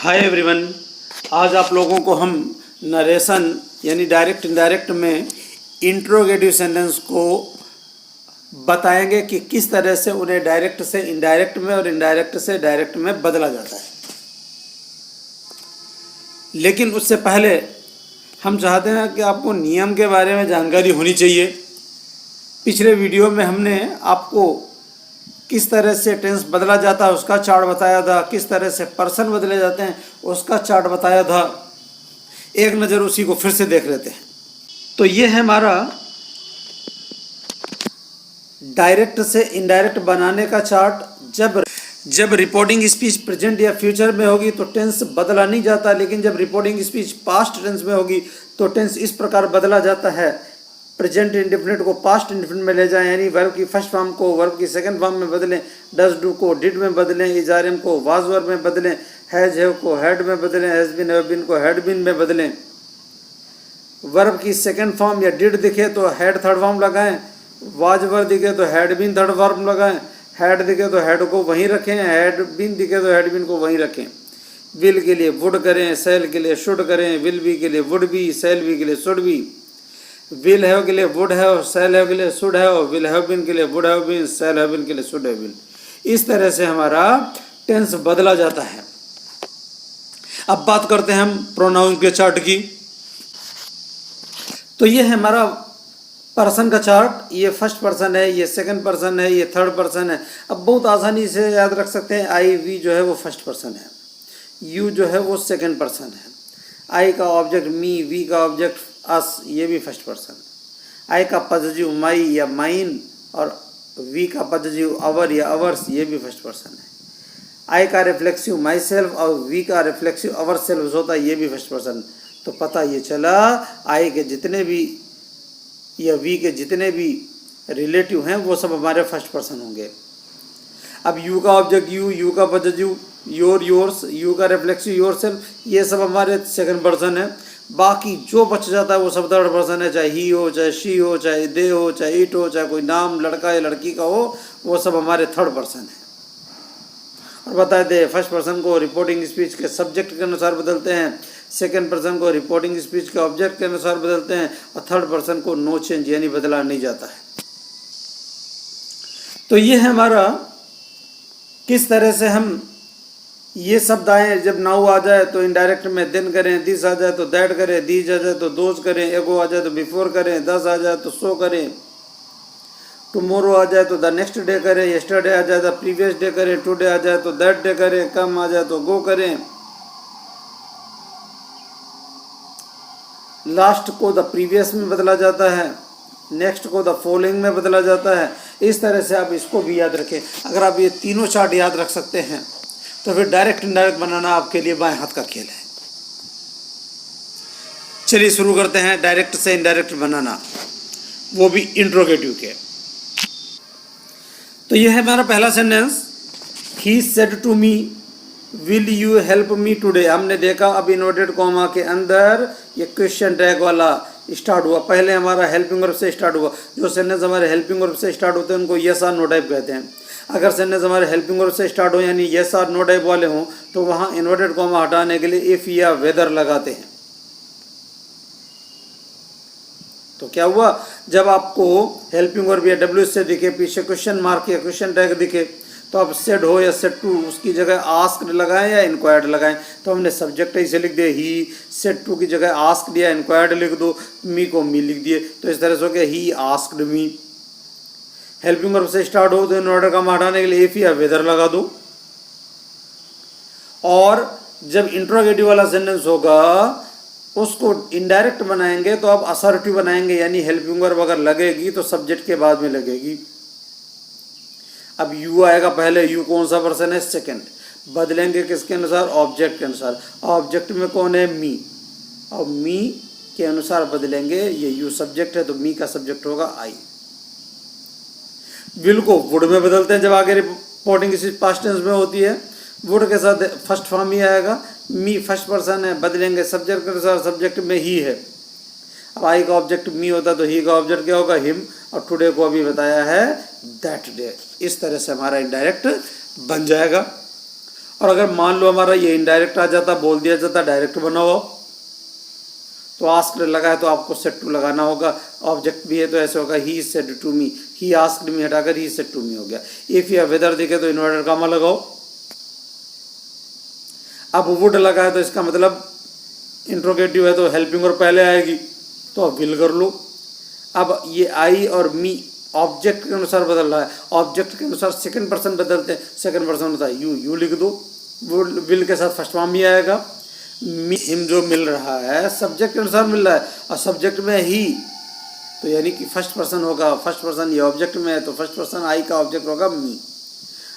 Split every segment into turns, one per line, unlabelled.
Hi everyone. आज आप लोगों को हम नरेशन यानी डायरेक्ट इनडायरेक्ट में इंट्रोगेटिव सेंटेंस को बताएंगे कि किस तरह से उन्हें डायरेक्ट से इनडायरेक्ट में और इनडायरेक्ट से डायरेक्ट में बदला जाता है। लेकिन उससे पहले हम चाहते हैं कि आपको नियम के बारे में जानकारी होनी चाहिए। पिछले वीडियो में हमने आपको किस तरह से टेंस बदला जाता है उसका चार्ट बताया था, किस तरह से पर्सन बदले जाते हैं उसका चार्ट बताया था। एक नज़र उसी को फिर से देख लेते हैं। तो ये है हमारा डायरेक्ट से इनडायरेक्ट बनाने का चार्ट। जब रिपोर्टिंग स्पीच प्रेजेंट या फ्यूचर में होगी तो टेंस बदला नहीं जाता, लेकिन जब रिपोर्टिंग स्पीच पास्ट टेंस में होगी तो टेंस इस प्रकार बदला जाता है। प्रेजेंट इंडेफिनिट को पास्ट इंडेफिनिट में ले जाएं, यानी वर्ब की फर्स्ट फॉर्म को वर्ब की सेकंड फॉर्म में बदलें, डज डू को डिड में बदलें, इज आर एम को वाज वर्ब में बदलें, हैज हैव को हैड में बदलें, हैज बीन हैव बीन को हैड बीन में बदलें। वर्ब की सेकंड फॉर्म या डिड दिखे तो हैड थर्ड फॉर्म लगाएं, वाज वर्ब दिखे तो हैड बीन थर्ड फॉर्म लगाएं, हैड दिखे तो हैड को वहीं रखें, हैड बीन दिखे तो हैड बीन को वहीं रखें। विल के लिए वुड करें, सेल के लिए शुड करें, विल बी के लिए वुड बी, सेल बी के लिए शुड बी। विल हैव के लिए वुड हैव, सेल हैव के लिए should have, will have been के लिए would have been, shall have been के लिए शुड हैव बीन। इस तरह से हमारा टेंस बदला जाता है। अब बात करते हैं हम प्रोनाउन के चार्ट की। तो ये है हमारा पर्सन का चार्ट। ये फर्स्ट पर्सन है, ये सेकंड पर्सन है, ये थर्ड पर्सन है। अब बहुत आसानी से याद रख सकते हैं। आई वी जो है वो फर्स्ट पर्सन है, यू जो है वो सेकंड पर्सन है, आई का ऑब्जेक्ट मी, वी का ऑब्जेक्ट अस, ये भी फर्स्ट पर्सन। आई का पॉजिटिव माई या माइन और वी का पॉजिटिव अवर या अवर्स, ये भी फर्स्ट पर्सन है। आई का रिफ्लेक्सिव माई सेल्फ और वी का रिफ्लेक्सिव अवर सेल्फ होता है, ये भी फर्स्ट पर्सन। तो पता ये चला आई के जितने भी या वी के जितने भी रिलेटिव हैं वो सब हमारे फर्स्ट पर्सन होंगे। अब यू का ऑब्जेक्ट यू का पॉजिटिव योर, योर्स, यू का रिफ्लेक्सिव योर सेल्फ, ये सब हमारे सेकंड पर्सन है। बाकी जो बच जाता है वो सब थर्ड पर्सन है, चाहे ही हो, चाहे शी हो, चाहे दे हो, चाहे इट हो, चाहे कोई नाम लड़का या लड़की का हो, वो सब हमारे थर्ड पर्सन है। और बताए थे फर्स्ट पर्सन को रिपोर्टिंग स्पीच के सब्जेक्ट के अनुसार बदलते हैं, सेकंड पर्सन को रिपोर्टिंग स्पीच के ऑब्जेक्ट के अनुसार बदलते हैं और थर्ड पर्सन को नो चेंज यानी बदला नहीं जाता है। तो ये है हमारा किस तरह से हम ये शब्द आए। जब नाउ आ जाए तो इनडायरेक्ट में दिन करें, दिस आ जाए तो दैट करें, दीज आ जाए तो दोज करें, एगो आ जाए तो बिफोर करें, दस आ जाए तो सो करें, टुमोरो आ जाए तो द नेक्स्ट डे करें, यस्टरडे आ जाए तो प्रीवियस डे करें, टुडे आ जाए तो दैट डे करें, कम आ जाए तो गो करें, लास्ट को द प्रीवियस में बदला जाता है, नेक्स्ट को द फॉलोइंग में बदला जाता है। इस तरह से आप इसको भी याद रखें। अगर आप ये तीनों चार्ट याद रख सकते हैं तो फिर डायरेक्ट इनडायरेक्ट बनाना आपके लिए बाएं हाथ का खेल है। चलिए शुरू करते हैं डायरेक्ट से इनडायरेक्ट बनाना, वो भी इंट्रोगेटिव के। तो यह है हमारा पहला sentence, he said to me will you help me today. हमने देखा अब इन्वर्टेड कॉमा के अंदर ये क्वेश्चन टैग वाला स्टार्ट हुआ। पहले हमारा हेल्पिंग वर्ब से स्टार्ट हुआ। जो सेंटेंस हमारे हेल्पिंग वर्ब से स्टार्ट होते हैं उनको यस आर नो टाइप कहते हैं। अगर सेंटेंस हमारे हेल्पिंग वर्ब से स्टार्ट हो यानी यस आर नो टाइप वाले हों तो वहाँ इन्वर्टेड कॉमा हटाने के लिए इफ या वेदर लगाते हैं। तो क्या हुआ, जब आपको हेल्पिंग वर्ब या डब्ल्यू से दिखे, पीछे क्वेश्चन मार्क या क्वेश्चन टैग दिखे, तो आप सेड हो या सेड टू उसकी जगह आस्क्ड लगाएं या इंक्वायर्ड लगाएं। तो हमने सब्जेक्ट ऐसे लिख दिया, ही सेड टू की जगह आस्क्ड या इंक्वायर्ड लिख दो, मी को मी लिख दिए। तो इस तरह से हो गया ही आस्क्ड मी। हेल्पिंग वर्ब से स्टार्ट हो तो इन्वर्टेड कॉमा हटाने के लिए इफ या वेदर लगा दो। और जब इंट्रोगेटिव वाला सेंटेंस होगा उसको इनडायरेक्ट बनाएंगे तो आप असर्टिव बनाएंगे, यानी हेल्पिंग वर्ब अगर लगेगी तो सब्जेक्ट के बाद में लगेगी। अब यू आएगा पहले, यू कौन सा पर्सन है, सेकंड। बदलेंगे किसके अनुसार, ऑब्जेक्ट के अनुसार। ऑब्जेक्ट में कौन है, मी, और मी के अनुसार बदलेंगे। ये यू सब्जेक्ट है तो मी का सब्जेक्ट होगा आई। विल को वुड में बदलते हैं जब आगे रिपोर्टिंग स्पीच पास्ट टेंस में होती है। वुड के साथ फर्स्ट फॉर्म ही आएगा। मी फर्स्ट पर्सन है, बदलेंगे सब्जेक्ट के अनुसार, सब्जेक्ट में ही है। अब आई का ऑब्जेक्ट मी होता तो ही का ऑब्जेक्ट क्या होगा, हिम, और टुडे को अभी बताया है दैट डे। इस तरह से हमारा इनडायरेक्ट बन जाएगा। और अगर मान लो हमारा ये इनडायरेक्ट आ जाता, बोल दिया जाता डायरेक्ट बनाओ, तो आस्क्ड लगा है तो आपको सेड टू लगाना होगा। ऑब्जेक्ट भी है तो ऐसे होगा he said to me, he asked me हटाकर ही सेड टू मी हो गया। इफ या वेदर दिखे तो इन्वर्टेड कॉमा लगाओ। अब वुड लगा है तो इसका मतलब इंट्रोगेटिव है तो हेल्पिंग और पहले आएगी, तो अब विल कर लो। अब ये आई और मी ऑब्जेक्ट के अनुसार बदल रहा है, ऑब्जेक्ट के अनुसार सेकंड पर्सन बदलते हैं, सेकंड पर्सन होता है यू लिख दो, विल के साथ फर्स्ट फॉर्म भी आएगा। हिम जो मिल रहा है सब्जेक्ट के अनुसार मिल रहा है, और सब्जेक्ट में ही तो यानी कि फर्स्ट पर्सन होगा, फर्स्ट पर्सन ये ऑब्जेक्ट में है तो फर्स्ट पर्सन आई का ऑब्जेक्ट होगा मी।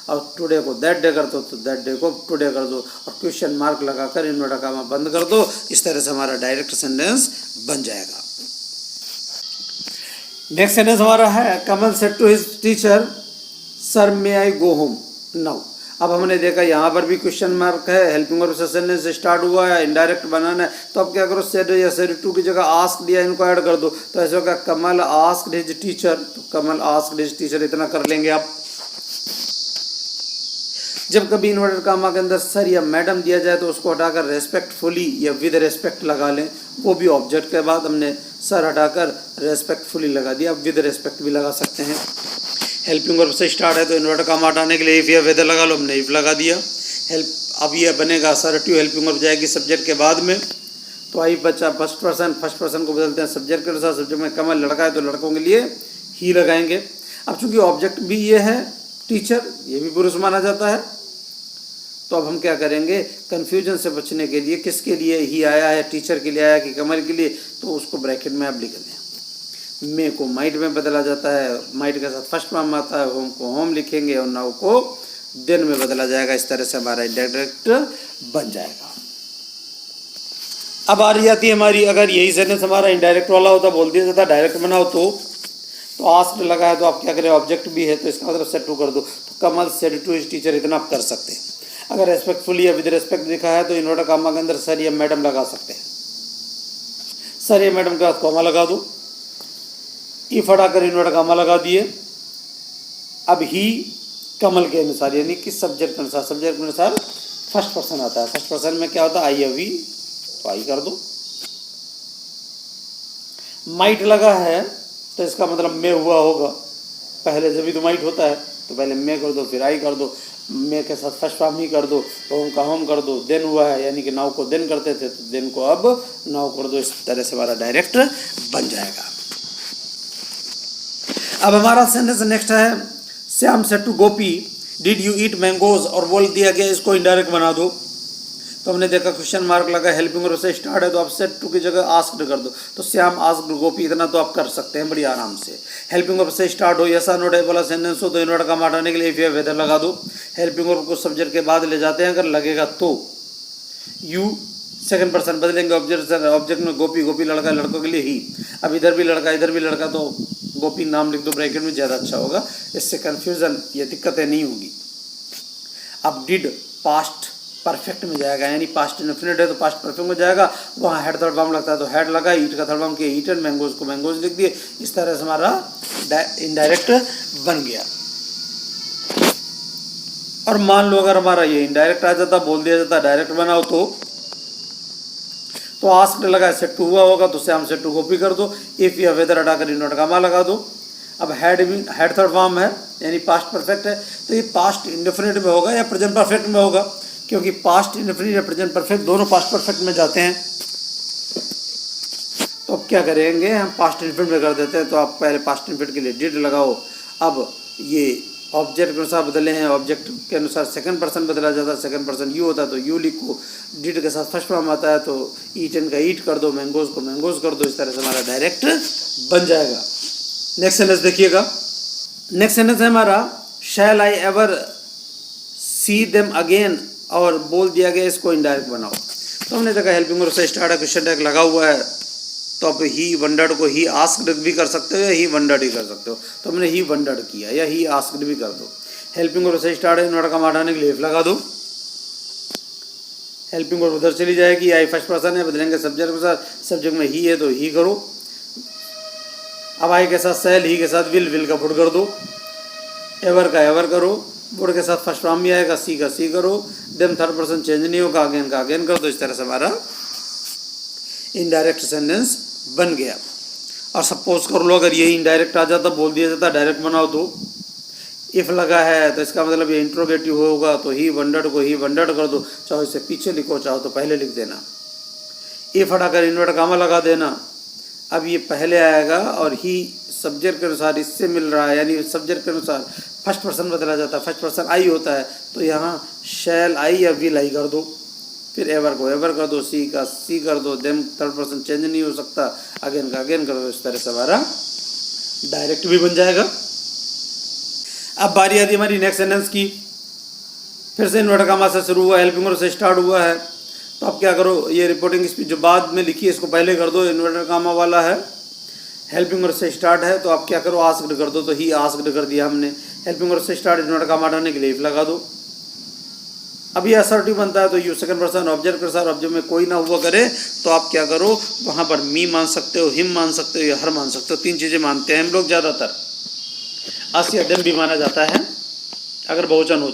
अब टुडे को दैट डे कर दो तो दैट डे को टुडे कर दो, और क्वेश्चन मार्क लगाकर इन्वर्टेड कॉमा बंद कर दो। इस तरह से हमारा डायरेक्ट सेंटेंस बन जाएगा। नेक्स्ट सेंटेंस हमारा है Kamal said to his teacher sir may I go home now. अब हमने देखा यहाँ पर भी क्वेश्चन मार्क है, हेल्पिंग वर्ब से सेंटेंस से स्टार्ट हुआ है, इनडायरेक्ट बनाना है, तो अब क्या करो सेड या सेड टू की जगह आस्क दिया, इनको ऐड कर दो, तो ऐसे होगा कमल आस्क्ड हिज टीचर, तो कमल आस्क्ड हिज टीचर इतना कर लेंगे आप। जब कभी इन्वर्टेड कॉमा के अंदर सर या मैडम दिया जाए तो उसको हटाकर रेस्पेक्टफुली या विद रेस्पेक्ट लगा लें, वो भी ऑब्जेक्ट के बाद हमने सर हटाकर रेस्पेक्टफुली लगा दिया, अब विद रेस्पेक्ट भी लगा सकते हैं। हेल्पिंग वर्ब से स्टार्ट है तो इन्वर्टेड कॉमा हटाने के लिए इफ या वेदर लगा लो, हमने इफ लगा दिया। हेल्प अब ये बनेगा असर्टिव हेल्पिंग वर्ब जाएगी सब्जेक्ट के बाद में, तो आई बच्चा फर्स्ट पर्सन को बदलते हैं सब्जेक्ट के अनुसार, सब्जेक्ट में कमल लड़का है तो लड़कों के लिए ही लगाएंगे। अब चूंकि ऑब्जेक्ट भी ये है टीचर, ये भी पुरुष माना जाता है, तो अब हम क्या करेंगे कन्फ्यूजन से बचने के लिए किसके लिए ही आया है, टीचर के लिए आया कि कमल के लिए, तो उसको ब्रैकेट में आप लिख दें। मे को माइट में बदला जाता है, माइट के साथ फर्स्ट फॉर्म आता है, होम को होम लिखेंगे और नाउ को देन में बदला जाएगा। इस तरह से हमारा डायरेक्ट बन जाएगा। अब आ रही आती है हमारी, अगर यही सेंटेंस हमारा इनडायरेक्ट वाला होता, बोल दिया जाता डायरेक्ट बनाओ, तो आस्क्ड लगा है तो आप क्या करें ऑब्जेक्ट भी है तो इसका मतलब सेड टू कर दो, तो कमल सेड टू हिज टीचर इतना आप कर सकते हैं। अगर रेस्पेक्टफुली या विद रेस्पेक्ट लिखा है तो इन्वर्टेड कॉमा के अंदर सर या मैडम लगा सकते हैं, सर या मैडम के बाद कॉमा लगा दो, इफ हटाकर इन्वर्टेड कॉमा लगा दिए। अब ही कमल के अनुसार यानी कि सब्जेक्ट के अनुसार, सब्जेक्ट के अनुसार फर्स्ट पर्सन आता है, फर्स्ट पर्सन में क्या होता है आई या वी, तो आई कर दो। माइट लगा है तो इसका मतलब मे हुआ होगा, पहले जब भी तो माइट होता है तो पहले मे कर दो फिर आई कर दो, मे के साथ फर्स्ट फॉर्म ही कर दो, होम का होम कर दो, देन हुआ है यानी कि नाउ को देन करते थे तो देन को अब नाउ कर दो। इस तरह से हमारा डायरेक्ट बन जाएगा। अब हमारा सेंटेंस नेक्स्ट है Shyam said to Gopi did you eat mangoes, और बोल दिया गया इसको इनडायरेक्ट बना दो, तो हमने देखा क्वेश्चन मार्क लगा, हेल्पिंग वर्ब से स्टार्ट है तो आप सेड टू की जगह आस्क्ड कर दो, तो श्याम आस्क्ड गोपी, इतना तो आप कर सकते हैं बड़ी आराम से। हेल्पिंग वर्ब से स्टार्ट हो, यस और नो टाइप वाला सेंटेंस हो तो इन्वर्टेड कॉमा हटाने के लिए इफ या वेदर लगा दो। हेल्पिंग वर्ब को सब्जेक्ट के बाद ले जाते हैं, अगर लगेगा तो यू सेकंड पर्सन बदलेंगे, ऑब्जेक्ट में गोपी, गोपी लड़का, लड़कों के लिए ही। अब इधर भी लड़का इधर भी लड़का तो गोपी नाम लिख दो ब्रैकेट में, ज़्यादा अच्छा होगा, इससे कन्फ्यूज़न ये दिक्कतें नहीं होगी। अब डिड पास्ट परफेक्ट में जाएगा, यानी पास्ट इंडेफिनिट है तो पास्ट परफेक्ट में जाएगा, वहाँ हेड थर्ड फॉर्म लगता है तो हेड लगा, ईट का थर्ड फॉर्म किया ईटन, मैंगोज को मैंगोज लिख दिए। इस तरह से हमारा इनडायरेक्ट बन गया। और मान लो अगर हमारा ये इनडायरेक्ट आ जाता, बोल दिया जाता डायरेक्ट बनाओ, तो आस्क्ड लगा सेड टू हुआ होगा तो श्याम सेड टू कॉपी कर दो, इफ या वेदर हटाकर इन्वर्टेड कॉमा लगा दो। अब हेड थर्ड फॉर्म है यानी पास्ट परफेक्ट है, तो ये पास्ट इंडेफिनिट में होगा या प्रेजेंट परफेक्ट में होगा, क्योंकि पास्ट इंडेफिनिट या प्रेजेंट परफेक्ट दोनों पास्ट परफेक्ट में जाते हैं। तो अब क्या करेंगे हम पास्ट इंडेफिनिट में कर देते हैं, तो आप पहले पास्ट इंडेफिनिट के लिए डिड लगाओ। अब ये ऑब्जेक्ट के अनुसार बदले हैं, ऑब्जेक्ट के अनुसार सेकंड पर्सन बदला जाता है, सेकंड पर्सन यू होता है तो यू लिखो, डिड के साथ फर्स्ट फॉर्म आता है तो ईटन का ईट कर दो, मैंगोज को मैंगोज कर दो। इस तरह से हमारा डायरेक्ट बन जाएगा। नेक्स्ट सेंटेंस देखिएगा, नेक्स्ट सेंटेंस है हमारा shall I ever see them again, और बोल दिया गया इसको इनडायरेक्ट बनाओ, तो हमने देखा हेल्पिंग वर्ब से स्टार्ट है, क्वेश्चन टैग लगा हुआ है, तो आप ही वंडर्ड को ही आस्क्ड भी कर सकते हो या ही वंडर्ड ही कर सकते हो, तो हमने ही वंडर्ड किया या ही आस्क्ड भी कर दो। हेल्पिंग वर्ब से स्टार्ट है, इन्वर्टेड कॉमा हटाने के लिए इफ लगा दो। हेल्पिंग वर्ब उधर चली जाएगी, आई फर्स्ट पर्सन है, बदलेंगे सब्जेक्ट के साथ, सब्जेक्ट में ही है तो ही करो। अब आई के साथ सेल, ही के साथ विल, विल का पुट कर दो, एवर का एवर करो, वुड के साथ फर्स्ट फॉर्म भी आएगा, सी का सी करो, देन थर्ड पर्सन चेंज नहीं होगा, अगेन का अगेन कर दो। इस तरह से हमारा इनडायरेक्ट सेंटेंस बन गया। और सपोज कर लो अगर ये इनडायरेक्ट आ जाता, बोल दिया जाता डायरेक्ट बनाओ, तो इफ़ लगा है तो इसका मतलब ये इंट्रोगेटिव होगा, तो ही वंडर्ड को ही वंडर्ड कर दो, चाहो इसे पीछे लिखो चाहो तो पहले लिख देना। इफ हटाकर इन्वर्ट कामा लगा देना। अब ये पहले आएगा और ही सब्जेक्ट के अनुसार इससे मिल रहा है, यानी सब्जेक्ट के अनुसार फर्स्ट पर्सन बदला जाता है, फर्स्ट पर्सन आई होता है, तो यहाँ शैल आई या विल आई कर दो, फिर एवर को एवर कर दो, सी का सी कर दो, देन थर्ड पर्सन चेंज नहीं हो सकता, अगेन का अगेन कर दो। इस तरह से हमारा डायरेक्ट भी बन जाएगा। अब बारी आती हमारी नेक्स्ट सेंटेंस की। फिर से इन्वर्टर कामा से शुरू हुआ, हेल्पिंग वर्ब से स्टार्ट हुआ है, तो आप क्या करो, ये रिपोर्टिंग स्पीच जो बाद में लिखी है इसको पहले कर दो। इन्वर्टर कामा वाला है, हेल्पिंग वर्ब से स्टार्ट है, तो आप क्या करो, आस्क्ड कर दो, तो ही आस्क्ड कर दिया हमने। हेल्पिंग वर्ब से स्टार्ट इन्वर्टर कामा हटाने के लिए इफ लगा दो। अब ये असर्टिव बनता है, तो यू सेकंड पर्सन ऑब्जेक्ट के साथ ऑब्जेक्ट में कोई ना हुआ करे, तो आप क्या करो, वहाँ पर मी मान सकते हो, हिम मान सकते हो या हर मान सकते हो, तीन चीज़ें मानते हैं हम लोग ज़्यादातर। अस या देम भी माना जाता है अगर बहुवचन हो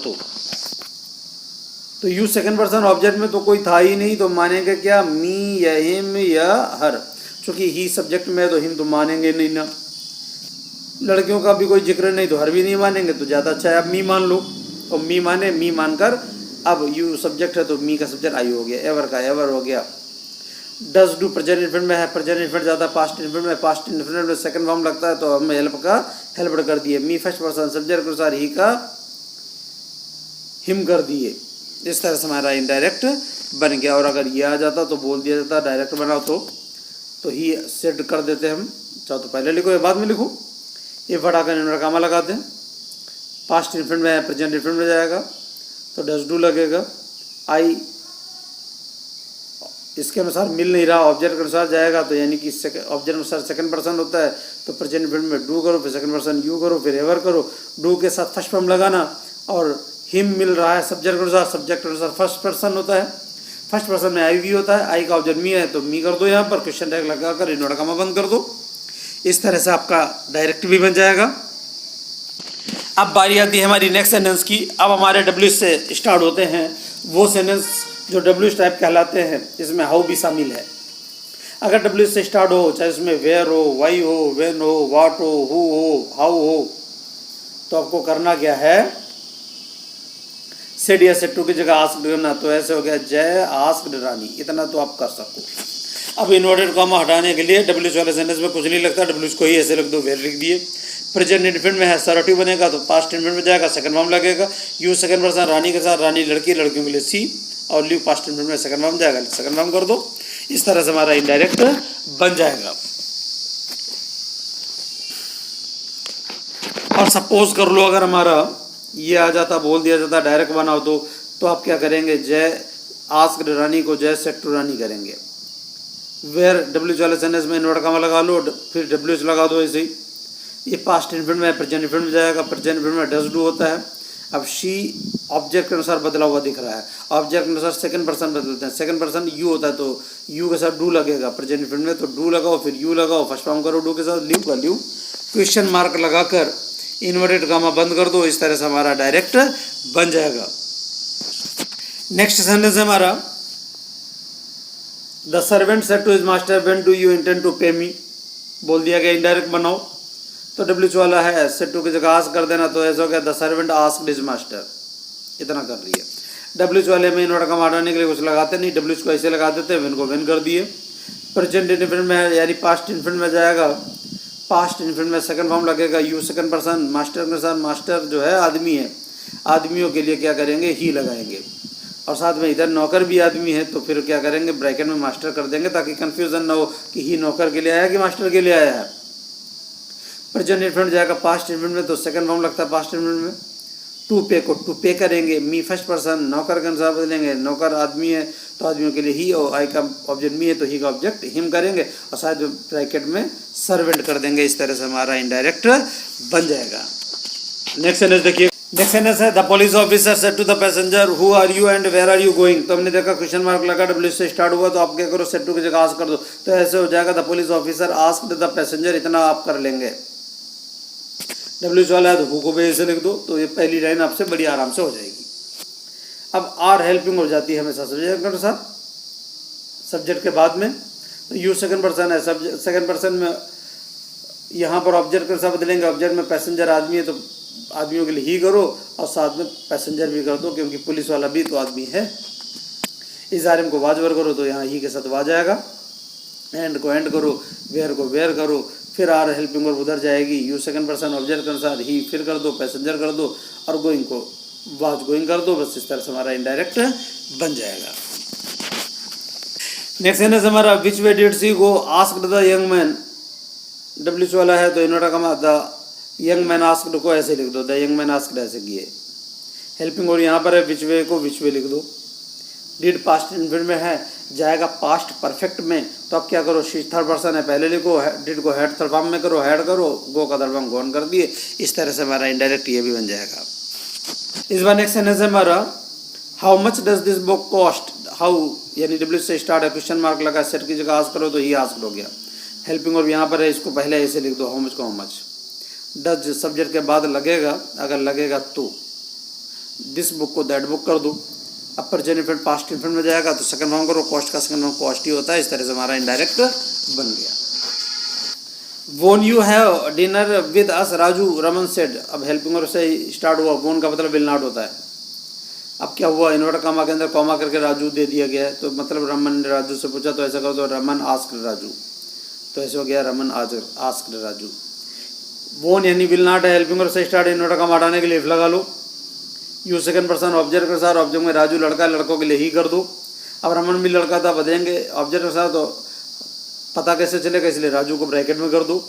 तो यू सेकंड पर्सन ऑब्जेक्ट में तो कोई था ही नहीं, तो मानेंगे क्या, मी या हिम या हर। चूँकि ही सब्जेक्ट में है तो हिम तो मानेंगे नहीं ना, लड़कियों का भी कोई जिक्र नहीं तो हर भी नहीं मानेंगे, तो ज़्यादा अच्छा है आप मी मान लो। तो मी माने, मी मानकर अब यू सब्जेक्ट है तो मी का सब्जेक्ट आई हो गया, एवर का एवर हो गया। डज डू प्रेजेंट इन्फिनिट में है, प्रेजेंट इन्फिनिट ज़्यादा पास्ट इन्फिनिट में, पास्ट इन्फिनिट में सेकंड फॉर्म लगता है, तो हम हेल्प का हेल्प कर दिए। मी फर्स्ट पर्सन सब्जेक्ट के अनुसार ही का हिम कर दिए। इस तरह से हमारा इनडायरेक्ट बन गया। और अगर ये आ जाता तो बोल दिया जाता डायरेक्ट बनाओ, तो ही सेट कर देते हम, चाहो तो पहले लिखो या बाद में लिखो। ये फटाकर इन्वर्टर कामा लगाते हैं, पास्ट इन्फिनिट में प्रेजेंट इन्फिनिट में जाएगा तो डज डू लगेगा। आई इसके अनुसार मिल नहीं रहा, ऑब्जेक्ट के अनुसार जाएगा, तो यानी कि ऑब्जेक्ट अनुसार सेकंड पर्सन होता है, तो प्रेजेंट इन्फिनिट में डू करो, फिर सेकंड पर्सन यू करो, फिर एवर करो, डू के साथ फर्स्ट फॉर्म लगाना। और हिम मिल रहा है सब्जेक्ट के अनुसार, सब्जेक्ट के अनुसार फर्स्ट पर्सन होता है, फर्स्ट पर्सन में आई भी होता है, आई का ऑब्जेक्ट मी है तो मी कर दो, यहाँ पर क्वेश्चन टैग लगाकर इन्वर्टर कामा बंद कर दो। इस तरह से आपका डायरेक्ट भी बन जाएगा। अब बारी आती है हमारी नेक्स्ट सेंटेंस की। अब हमारे डब्ल्यू से स्टार्ट होते हैं वो सेंटेंस जो डब्ल्यू टाइप कहलाते हैं, इसमें हाउ भी शामिल है। अगर डब्ल्यू से स्टार्ट हो, चाहे उसमें वेयर हो, वाई हो, वेन हो, वाट हो, हु हो, हाउ हो, तो आपको करना क्या है, सेड या सेड टू की जगह आस्क्ड करना। तो ऐसे हो गया जय आस्क्ड रानी, इतना तो आप कर सको। अब इन्वर्टेड कॉमा हटाने के लिए डब्ल्यू वाले सेंटेंस में कुछ नहीं लगता, डब्ल्यू को ही ऐसे लिख दो, वेयर लिख दिए। प्रेजेंट इन्फिनिट में है, असर्टिव बनेगा तो पास्ट इन्फिनिट में जाएगा, सेकंड फॉर्म लगेगा। यू सेकंड पर्सन रानी के साथ, रानी लड़की, लड़कियों के लिए सी, और लिव पास्ट इन्फिनिट में सेकंड फॉर्म जाएगा, सेकंड फॉर्म कर दो। इस तरह से हमारा इनडायरेक्ट बन जाएगा। और सपोज कर लो अगर हमारा ये आ जाता, बोल दिया जाता डायरेक्ट बनाओ, तो आप क्या करेंगे, जय आस्क्ड रानी को जय सेड टू रानी करेंगे। वेयर डब्ल्यू वाले सेंटेंस में इन्वर्टर कामा लगा लो, फिर डब्ल्यू लगा दो ऐसे ही। ये पास्ट इन्फिनिट में प्रेजेंट इन्फिनिट में जाएगा, प्रेजेंट इन्फिनिट में डज डू होता है। अब शी ऑब्जेक्ट के अनुसार बदला हुआ दिख रहा है, ऑब्जेक्ट के अनुसार सेकंड पर्सन बदलते हैं, सेकंड पर्सन यू होता है तो यू के साथ डू लगेगा, प्रेजेंट इन्फिनिट में तो डू लगाओ, फिर यू लगाओ, फर्स्ट फॉर्म करो डू के साथ, लिव का लिव, क्वेश्चन मार्क लगाकर इन्वर्टेड कामा बंद कर दो। इस तरह से हमारा डायरेक्ट बन जाएगा। नेक्स्ट सेंटेंस है हमारा, the servant said to his master when do you intend to pay me, बोल दिया गया इनडायरेक्ट बनाओ, तो डब्ल्यू वाला है, सेड टू की जगह आस्क कर देना, तो ऐसा हो गया the servant asked his master, इतना कर रही है। डब्ल्यू वाले में इन्वर्टर कामा हटाने के लिए कुछ लगाते नहीं, डब्ल्यू को ऐसे लगा देते हैं, वेन को वेन कर दिए। प्रेजेंट इन्फिनिट में है, यानी पास्ट इन्फिनिट में जाएगा, पास्ट इन्फिनिट में सेकंड फॉर्म लगेगा, यू सेकंड पर्सन, मास्टर के साथ, मास्टर जो है आदमी है, आदमियों के लिए क्या करेंगे, ही लगाएंगे, और साथ में इधर नौकर भी आदमी है, तो फिर क्या करेंगे, ब्रैकेट में मास्टर कर देंगे, ताकि कंफ्यूजन ना हो कि ही नौकर के लिए आया कि मास्टर के लिए आया है। प्रेजेंट इन्फिनिट जाएगा पास्ट इन्फिनिट में, तो सेकंड फॉर्म लगता है पास्ट इन्फिनिट में। टू पे को टू पे करेंगे, मी फर्स्ट पर्सन, नौकर के अनुसार बदलेंगे, नौकर आदमी है तो आदमियों के लिए ही, और आई का ऑब्जेक्ट मी है तो ही का ऑब्जेक्ट हिम करेंगे, और शायद ब्रैकेट में सर्वेंट कर देंगे। इस तरह से हमारा इनडायरेक्ट बन जाएगा। नेक्स्ट सेंटेंस देखिए, नेक्स्ट सेंटेंस है the police officer said to the passenger who are you and where are you going. तो हमने देखा क्वेश्चन मार्क लगा, डब्ल्यू से स्टार्ट हुआ, तो आप क्या करो, सेड टू की जगह आस्क कर दो, तो ऐसे हो जाएगा the police officer asked the passenger, इतना आप कर लेंगे। डब्ल्यू वाला है तो हु को भी ऐसे लिख दो, तो ये पहली लाइन आपसे बड़ी आराम से हो जाएगी। अब आर हेल्पिंग हो जाती है हमेशा सब्जेक्ट के अनुसार, सब्जेक्ट के बाद में। तो यू सेकंड पर्सन है, सब्जेक्ट सेकंड पर्सन में यहाँ पर ऑब्जेक्ट के साथ बदलेंगे। ऑब्जेक्ट में पैसेंजर आदमी है तो आदमियों के लिए ही करो, और साथ में पैसेंजर भी कर दो, क्योंकि पुलिस वाला भी तो आदमी है। इस आरएम को वाजवर करो तो यहाँ ही के साथ वाज आएगा। एंड को एंड करो, वेयर को वेयर करो, फिर आर हेल्पिंग और उधर जाएगी। यू सेकंड पर्सन ऑब्जेक्ट के अनुसार ही फिर कर दो, पैसेंजर कर दो, और गोइंग को वाज गोइंग कर दो। बस इस तरह से हमारा इनडायरेक्ट बन जाएगा। नेक्स्ट सेंटेंस हमारा which way did she go asked the young man. W वाला है तो इन्वर्टर कमा द यंग मैन आस्क्ड को ऐसे लिख दो, द यंग मैन आस्क्ड ऐसे किए। हेल्पिंग और यहाँ पर है विच वे को विच वे लिख दो। डिड पास्ट इनफिनिट में है, जाएगा पास्ट परफेक्ट में, तो अब क्या करो, शी थर्ड पर्सन है पहले लिखो, डिड को हेड थर्ड फॉर्म में करो, हेड करो, गो का थर्ड फॉर्म गोन कर दिए। इस तरह से हमारा इनडायरेक्ट ये भी बन जाएगा। इस बार नेक्स्ट सेंटेंस है हमारा how much does this book cost. How यानी डब्ल्यू से स्टार्ट है, क्वेश्चन मार्क लगा, सेट की जगह आस्क करो तो ही आस्क हो गया। हेल्पिंग और यहाँ पर है, इसको पहले ऐसे लिख दो, हाउ मच को हाउ मच। डज सब्जेक्ट के बाद लगेगा, अगर लगेगा तो दिस बुक को दैट बुक कर दो। अब प्रेजेंट इन्फिनिट पास्ट इन्फिनिट में जाएगा तो सेकंड फॉर्म करो, कॉस्ट का सेकंड फॉर्म कॉस्ट ही होता है। इस तरह से हमारा इनडायरेक्ट बन गया। वोन you have dinner with us Raju, Raman said. अब हेल्पिंग और से स्टार्ट हुआ, वोन का मतलब विल नॉट होता है। अब क्या हुआ, इन्वर्टर कॉमा के अंदर कॉमा करके राजू दे दिया गया है, तो मतलब रमन ने राजू से पूछा, तो ऐसा करो तो रमन आस्क्ड राजू, तो ऐसे हो गया रमन आस्क्ड राजू। वोन यानी विल नॉट है, हेल्पिंग और से स्टार्ट, इन्वर्टर कॉमा हटाने के लिए इफ लगा लो। यू सेकंड पर्सन ऑब्जेक्ट के साथ, ऑब्जेक्ट में राजू लड़का, लड़कों के लिए ही कर दो। अब रमन भी लड़का था, बदलेंगे ऑब्जेक्ट के साथ, तो पता कैसे चलेगा, इसलिए राजू को ब्रैकेट में कर दो।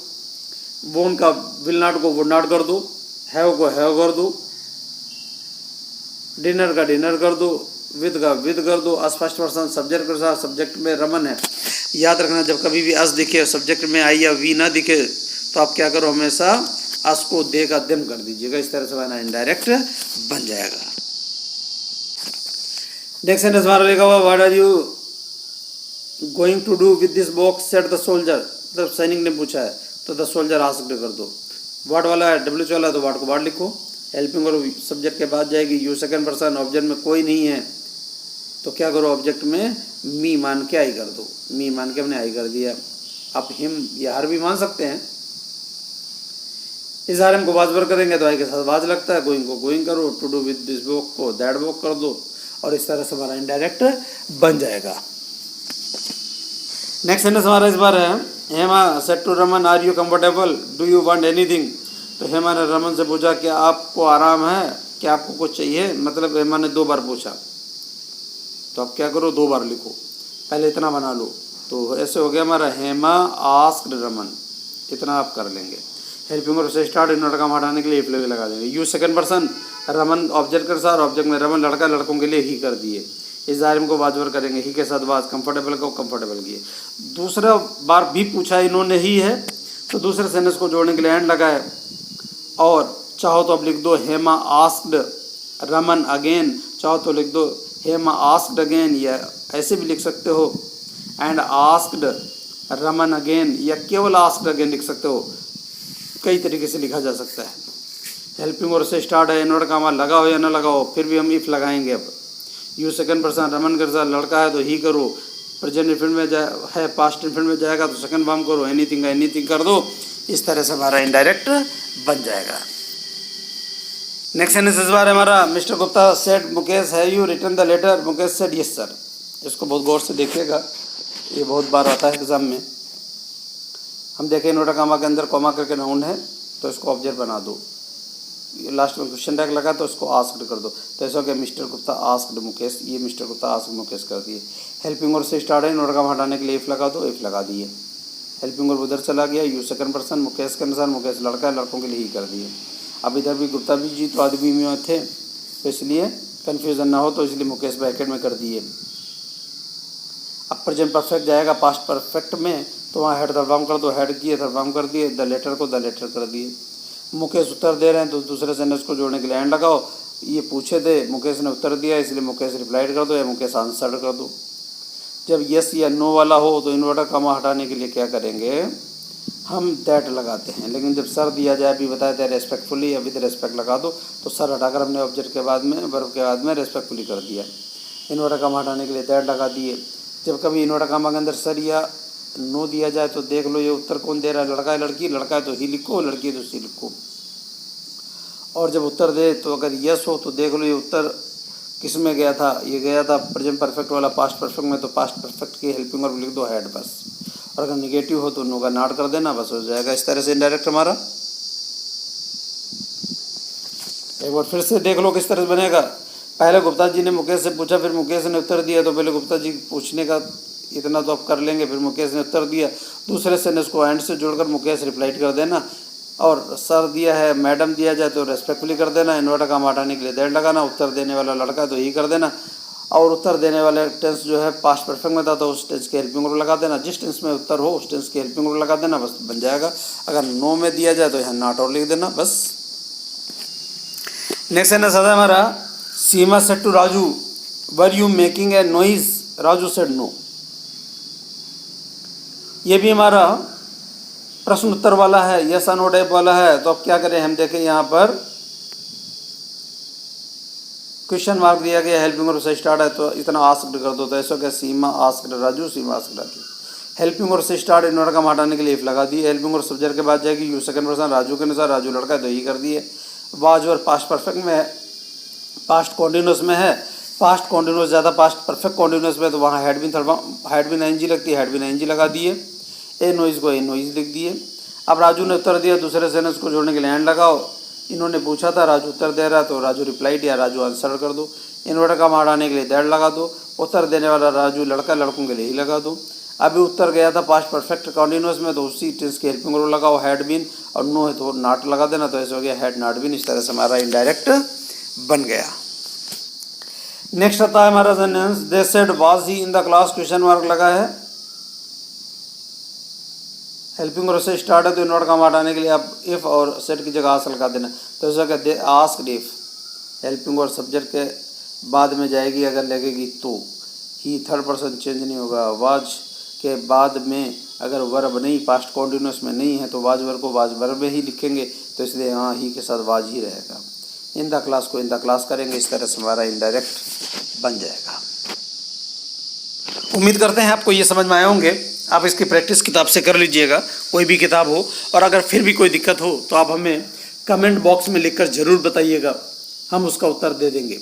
वोन का विल नॉट को वुड नॉट कर दो, हैव को हैव कर दो, डिनर का डिनर कर दो, विद का विद कर दो। अस फर्स्ट पर्सन सब्जेक्ट के साथ, सब्जेक्ट में रमन है। याद रखना, जब कभी भी अस दिखे और सब्जेक्ट में आई या वी ना दिखे तो आप क्या करो, हमेशा अस को दे का दिम कर दीजिएगा। इस तरह से हमारा इनडायरेक्ट बन जाएगा। नेक्स्ट सेंटेंस हमारा लिखा हुआ, what are you going to do with this box said the soldier. मतलब सैनिक ने पूछा है तो द सोल्जर आस्क्ड कर दो। व्हाट वाला है, डब्ल्यू वाला है तो व्हाट को व्हाट लिखो। हेल्पिंग और सब्जेक्ट के बाद जाएगी। यू सेकंड पर्सन ऑब्जेक्ट में कोई नहीं है तो क्या करो, ऑब्जेक्ट में मी मान के आई कर दो। मी मान के हमने आई कर दिया। आप हिम या हर भी मान सकते हैं। इस आरएम को वाजवर करेंगे तो आई के साथ वाज लगता है। गोइंग को गोइंग करो, to do with this book को दैट बुक कर दो, और इस तरह से हमारा इनडायरेक्ट बन जाएगा। नेक्स्ट सेंटेंस हमारा इस बार है, Hema said to Raman are you comfortable, do you want anything. तो हेमा ने रमन से पूछा क्या आपको आराम है, क्या आपको कुछ चाहिए। मतलब हेमा ने 2 बार पूछा, तो आप क्या करो, 2 बार लिखो, पहले इतना बना लो। तो ऐसे हो गया हमारा हेमा आस्क्ड रमन, इतना आप कर लेंगे। हेल्पिंग और से स्टार्ट, इन्वर्टर का हटाने के लिए इफ लगा देंगे। You second person Raman object के साथ, ऑब्जेक्ट में रमन लड़का, लड़कों के लिए ही कर दिए। इस आरएम को वाजवर करेंगे, ही के साथ वाज, कंफर्टेबल को कंफर्टेबल किए। दूसरा बार भी पूछा इन्होंने ही है, तो दूसरे सेंटेंस को जोड़ने के लिए एंड लगा है। और चाहो तो अब लिख दो हेमा आस्क्ड रमन अगेन, चाहो तो लिख दो हेमा आस्क्ड अगेन, या ऐसे भी लिख सकते हो एंड आस्क्ड रमन अगेन, या केवल आस्क्ड अगेन लिख सकते हो। कई तरीके से लिखा जा सकता है। हेल्पिंग और से स्टार्ट है, इन्वर्टर का हमारा लगा हो या ना लगा हो, फिर भी हम इफ लगाएंगे। अब यू सेकंड पर्सन रमन के साथ लड़का है तो ही करो, प्रेजेंट इन्फिनिट में है पास्ट इन्फिनिट में जाएगा तो सेकंड फॉर्म करो, एनीथिंग का एनीथिंग कर दो। इस तरह से हमारा इनडायरेक्ट बन जाएगा। नेक्स्ट सेंटेंस इस बार हमारा, mister Gupta said Mukesh have you return the letter. Mukesh said yes sir. इसको बहुत गौर से देखिएगा, ये बहुत बार आता है एग्जाम में। हम देखें इन्वर्टर कामा के अंदर कॉमा करके नाउन है तो इसको ऑब्जेक्ट बना दो, लास्ट में क्वेश्चन टैग लगा तो इसको आस्क्ड कर दो। तो ऐसा हो गया मिस्टर गुप्ता आस्क्ड मुकेश, ये मिस्टर गुप्ता आस्क्ड मुकेश कर दिए। हेल्पिंग और से स्टार्ट है, इन्वर्टर कामा हटाने के लिए इफ लगा दो, इफ लगा दिए। हेल्पिंग और उधर चला गया। यू सेकंड पर्सन मुकेश के अनुसार, मुकेश लड़का है, लड़कों के लिए ही कर दिए। अब इधर भी गुप्ता भी जी तो आदमी में थे, तो इसलिए कन्फ्यूज़न ना हो तो इसलिए मुकेश ब्रैकेट में कर दिए। अब प्रेजेंट परफेक्ट जाएगा पास्ट परफेक्ट में, तो वहाँ हेड थर्फार्म कर दो, हेड किए थर्फार्म कर दिए। द लेटर को द लेटर कर दिए। मुकेश उत्तर दे रहे हैं तो दूसरे सेंटेंस को जोड़ने के लिए एंड लगाओ। ये पूछे थे, मुकेश ने उत्तर दिया इसलिए मुकेश रिप्लाइड कर दो या मुकेश आंसर्ड कर दो। जब यस या नो वाला हो तो इन्वर्टर कामा हटाने के लिए क्या करेंगे, हम दैट लगाते हैं, लेकिन जब सर दिया जाए, अभी बताया था रेस्पेक्टफुली, अभी तो रेस्पेक्ट लगा दो, तो सर हटाकर हमने ऑब्जेक्ट के बाद में, वर्ब के बाद में रेस्पेक्टफुली कर दिया। इन्वर्टर काम हटाने के लिए दैट लगा दिए। जब कभी इन्वर्टर काम के अंदर सर या नो दिया जाए तो देख लो ये उत्तर कौन दे रहा है, लड़का है लड़की, लड़का है तो ही लिखो, लड़की है तो सी लिखो। और जब उत्तर दे तो अगर यस हो तो देख लो ये उत्तर किस में गया था, ये गया था प्रेजेंट परफेक्ट वाला पास्ट परफेक्ट में, तो पास्ट परफेक्ट की हेल्पिंग वर्ब लिख दो हैड बस। और अगर निगेटिव हो तो नो का नॉट कर देना, बस हो जाएगा। इस तरह से इनडायरेक्ट हमारा। एक बार फिर से देख लो किस तरह से बनेगा। पहले गुप्ता जी ने मुकेश से पूछा, फिर मुकेश ने उत्तर दिया, तो पहले गुप्ता जी पूछने का इतना तो आप कर लेंगे, फिर मुकेश ने उत्तर दिया। दूसरे सेंटेंस को एंड से जोड़कर मुकेश रिप्लाई कर देना। और सर दिया है, मैडम दिया जाए तो रेस्पेक्टफुली कर देना। इन्वर्टर काम हटाने के लिए दैट लगाना। उत्तर देने वाला लड़का तो ही कर देना। और उत्तर देने वाले टेंस जो है पास्ट परफेक्ट में था तो उस टेंस की हेल्पिंग वर्ब लगा देना। जिस टेंस में उत्तर हो उस टेंस की हेल्पिंग वर्ब लगा देना, बस बन जाएगा। अगर नो में दिया जाए तो यहाँ नॉट और लिख देना बस। नेक्स्ट सेंटेंस आता है हमारा, Sima said to Raju were you making a noise, Raju said no. ये भी हमारा प्रश्न उत्तर वाला है, यस और नो टाइप वाला है। तो अब क्या करें, हम देखें यहाँ पर क्वेश्चन मार्क दिया गया, हेल्पिंग वर्ब से स्टार्ट है तो इतना आस्क्ड कर दो, तो ऐसा क्या, सीमा आस्क्ड राजू, सीमा आस्क्ड राजू। हेल्पिंग वर्ब से स्टार्ट, इन्वर्टर काम हटाने के लिए इफ लगा दिए। हेल्पिंग वर्ब सब्जेक्ट के बाद जाएगी यू सेकंड पर्सन, राजू के अनुसार, राजू लड़का है तो ही कर दिए। वाज वर्ब पास्ट परफेक्ट में है, पास्ट कॉन्टिन्यूस में है। पास्ट कॉन्टिन्यूस ज़्यादा पास्ट परफेक्ट कॉन्टिन्यूस में, तो वहाँ हैड बिन आईएनजी लगती है, हैड बिन आईएनजी लगा दिए। ए नॉइज को ए नॉइज लिख दिए। अब राजू ने उत्तर दिया, दूसरे सेंटेंस को जोड़ने के लिए एंड लगाओ। इन्होंने पूछा था, राजू उत्तर दे रहा तो राजू रिप्लाइड या राजू आंसर कर दो। इन्वर्टर काम हटाने के लिए दैट लगा दो। उत्तर देने वाला राजू लड़का, लड़कों के लिए ही लगा दो। अभी उत्तर गया था पास्ट परफेक्ट कॉन्टिन्यूस में, तो उसी टेंस की हेल्पिंग वर्ब लगाओ, हैड बीन। और नो है तो नॉट लगा देना, तो ऐसे हो गया हैड नॉट बीन। इस तरह से हमारा इनडायरेक्ट बन गया। नेक्स्ट आता है हमारा sentence, they said was he in the class, question mark लगा है। हेल्पिंग वर्ब से स्टार्ट है तो इन्वर्टर काम हटाने के लिए आप इफ और सेट की जगह आस्क लगा देना। तो ऐसा कहते हैं asked if, helping verb subject के बाद में जाएगी अगर लगेगी तो। ही थर्ड पर्सन चेंज नहीं होगा। वाज के बाद में अगर वर्ब नहीं, पास्ट कॉन्टिन्यूस में नहीं है, तो वाज वर्ब को वाज वर्ब में ही लिखेंगे, तो इसलिए हाँ ही के साथ वाज ही रहेगा। इन द क्लास को इन द क्लास करेंगे, इस तरह से हमारा इनडायरेक्ट बन जाएगा। उम्मीद करते हैं आपको ये समझ में आए होंगे। आप इसकी प्रैक्टिस किताब से कर लीजिएगा, कोई भी किताब हो। और अगर फिर भी कोई दिक्कत हो तो आप हमें कमेंट बॉक्स में लिखकर ज़रूर बताइएगा, हम उसका उत्तर दे देंगे।